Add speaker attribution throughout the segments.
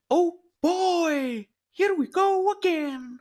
Speaker 1: Oh boy! Here we go again!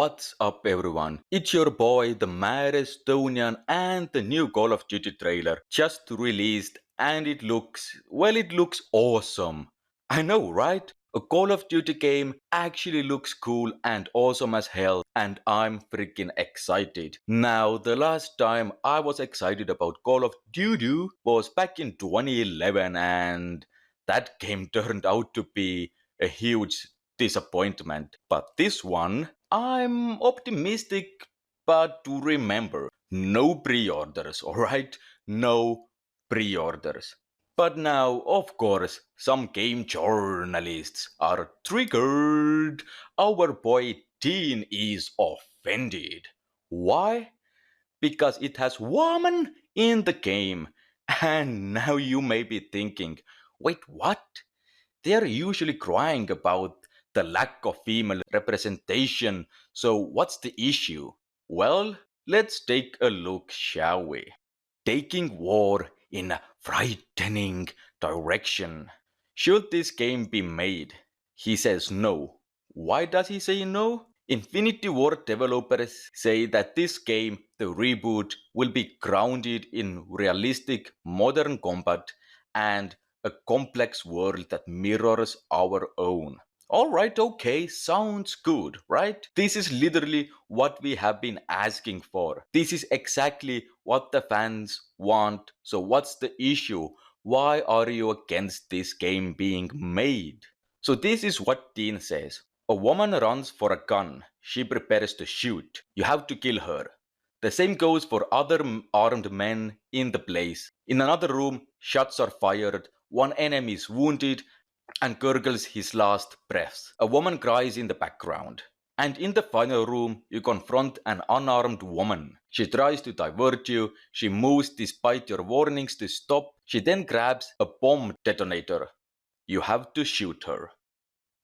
Speaker 1: What's up, everyone? It's your boy, the Mad Estonian, and the new Call of Duty trailer just released, and it looks awesome. I know, right? A Call of Duty game actually looks cool and awesome as hell, and I'm freaking excited. Now, the last time I was excited about Call of Duty was back in 2011, and that game turned out to be a huge disappointment. But this one, I'm optimistic, but to remember, no pre-orders, alright? No pre-orders. But now, of course, some game journalists are triggered. Our boy Teen is offended. Why? Because it has woman in the game. And now you may be thinking, wait, what? They're usually crying about the lack of female representation, so what's the issue? Well, let's take a look, shall we? Taking war in a frightening direction. Should this game be made? He says no. Why does he say no? Infinity Ward developers say that this game, the reboot, will be grounded in realistic modern combat and a complex world that mirrors our own. Alright, okay, sounds good, right? This is literally what we have been asking for. This is exactly what the fans want. So, what's the issue? Why are you against this game being made? So, this is what Dean says. A woman runs for a gun. She prepares to shoot. You have to kill her. The same goes for other armed men in the place. In another room, shots are fired, one enemy is wounded and gurgles his last breaths. A woman cries in the background. And in the final room, you confront an unarmed woman. She tries to divert you, she moves despite your warnings to stop. She then grabs a bomb detonator. You have to shoot her.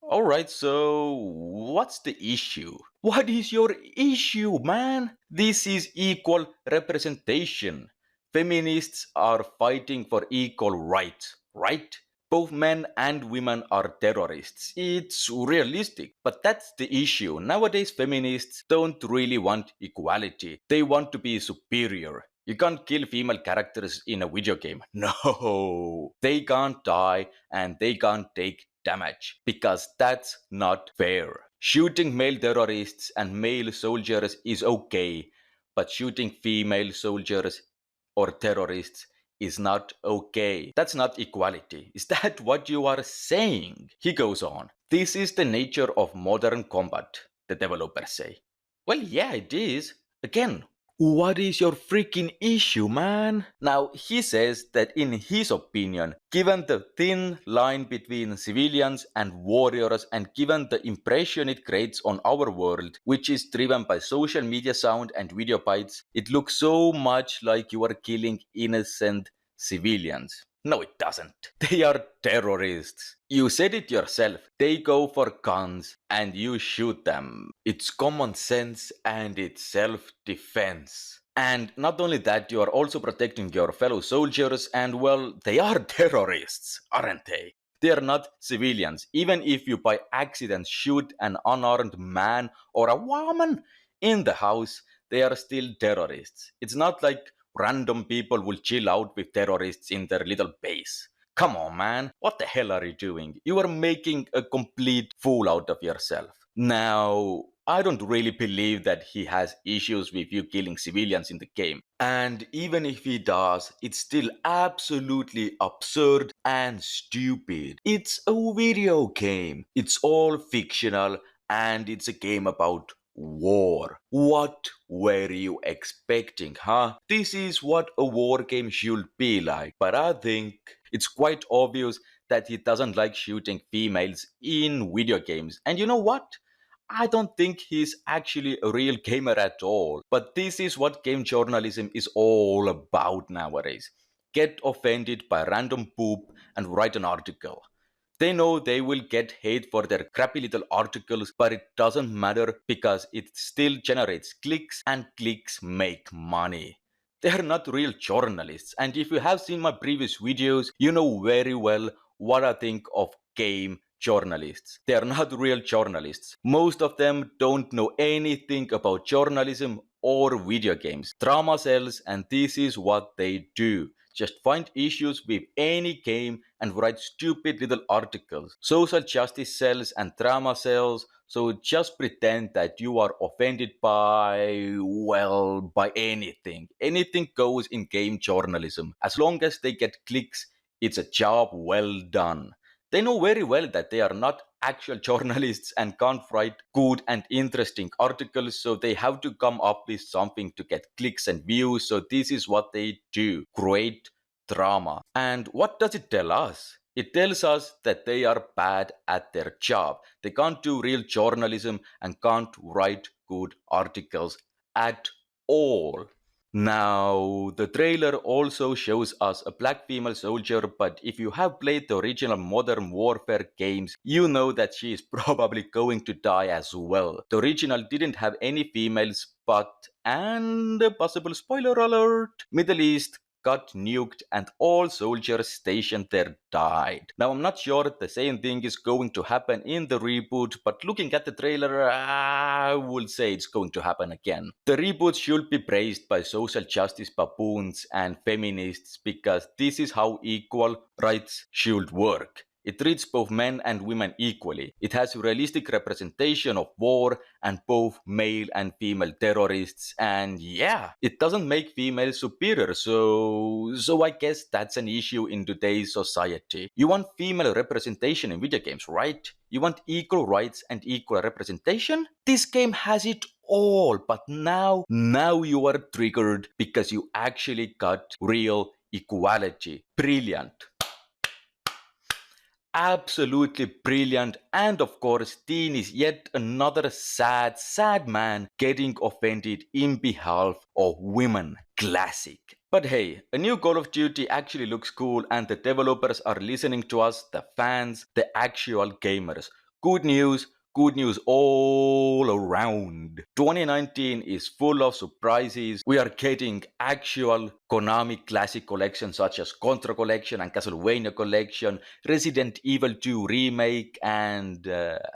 Speaker 1: Alright, so what's the issue? What is your issue, man? This is equal representation. Feminists are fighting for equal rights, right? Both men and women are terrorists. It's realistic, but that's the issue. Nowadays, feminists don't really want equality, they want to be superior. You can't kill female characters in a video game. No, they can't die and they can't take damage because that's not fair. Shooting male terrorists and male soldiers is okay, but shooting female soldiers or terrorists is not okay. That's not equality. Is that what you are saying? He goes on. This is the nature of modern combat, the developers say. Well, yeah, it is. Again, what is your freaking issue, man? Now, he says that in his opinion, given the thin line between civilians and warriors, and given the impression it creates on our world, which is driven by social media sound and video bites, it looks so much like you are killing innocent civilians. No, it doesn't. They are terrorists. You said it yourself. They go for guns and you shoot them. It's common sense and it's self defense. And not only that, you are also protecting your fellow soldiers, and well, they are terrorists, aren't they? They are not civilians. Even if you by accident shoot an unarmed man or a woman in the house, they are still terrorists. It's not like random people will chill out with terrorists in their little base. Come on, man. What the hell are you doing? You are making a complete fool out of yourself. Now, I don't really believe that he has issues with you killing civilians in the game. And even if he does, it's still absolutely absurd and stupid. It's a video game. It's all fictional and it's a game about war. What were you expecting, huh? This is what a war game should be like. But I think it's quite obvious that he doesn't like shooting females in video games. And you know what? I don't think he's actually a real gamer at all. But this is what game journalism is all about nowadays. Get offended by random poop and write an article. They know they will get hate for their crappy little articles, but it doesn't matter because it still generates clicks and clicks make money. They are not real journalists, and if you have seen my previous videos, you know very well what I think of game journalists. They are not real journalists. Most of them don't know anything about journalism or video games. Drama sells, and this is what they do. Just find issues with any game and write stupid little articles. Social justice sells and drama sells, so just pretend that you are offended by, well, by anything. Anything goes in game journalism. As long as they get clicks, it's a job well done. They know very well that they are not actual journalists and can't write good and interesting articles, so they have to come up with something to get clicks and views. So this is what they do: create drama. And what does it tell us? It tells us that they are bad at their job. They can't do real journalism and can't write good articles at all. Now, the trailer also shows us a black female soldier, but if you have played the original Modern Warfare games, you know that she is probably going to die as well. The original didn't have any females, but, and a possible spoiler alert, Middle East got nuked and all soldiers stationed there died. Now, I'm not sure the same thing is going to happen in the reboot, but looking at the trailer, I will say it's going to happen again. The reboot should be praised by social justice baboons and feminists because this is how equal rights should work. It treats both men and women equally. It has a realistic representation of war and both male and female terrorists. And yeah, it doesn't make females superior. So I guess that's an issue in today's society. You want female representation in video games, right? You want equal rights and equal representation? This game has it all, but now you are triggered because you actually got real equality. Brilliant. Absolutely brilliant. And of course, Dean is yet another sad man getting offended in behalf of women. Classic. But hey, a new Call of Duty actually looks cool and the developers are listening to us, the fans, the actual gamers. Good news all around. 2019 is full of surprises. We are getting actual Konami Classic Collection such as Contra Collection and Castlevania Collection, Resident Evil 2 Remake, and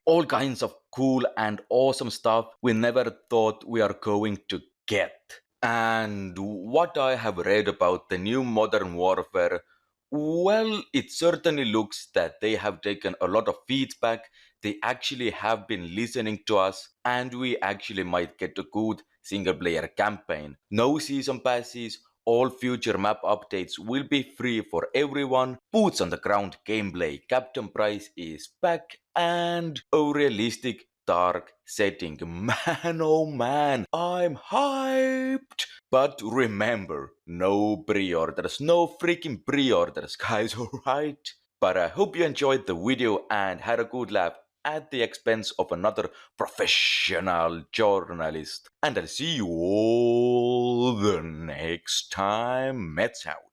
Speaker 1: all kinds of cool and awesome stuff we never thought we are going to get. And what I have read about the new Modern Warfare, well, it certainly looks that they have taken a lot of feedback. They actually have been listening to us, and we actually might get a good single player campaign. No season passes, all future map updates will be free for everyone. Boots on the ground gameplay, Captain Price is back, and a realistic dark setting. Man, oh man, I'm hyped! But remember, no pre-orders, no freaking pre-orders, guys, alright? But I hope you enjoyed the video and had a good laugh at the expense of another professional journalist. And I'll see you all the next time. Mets out.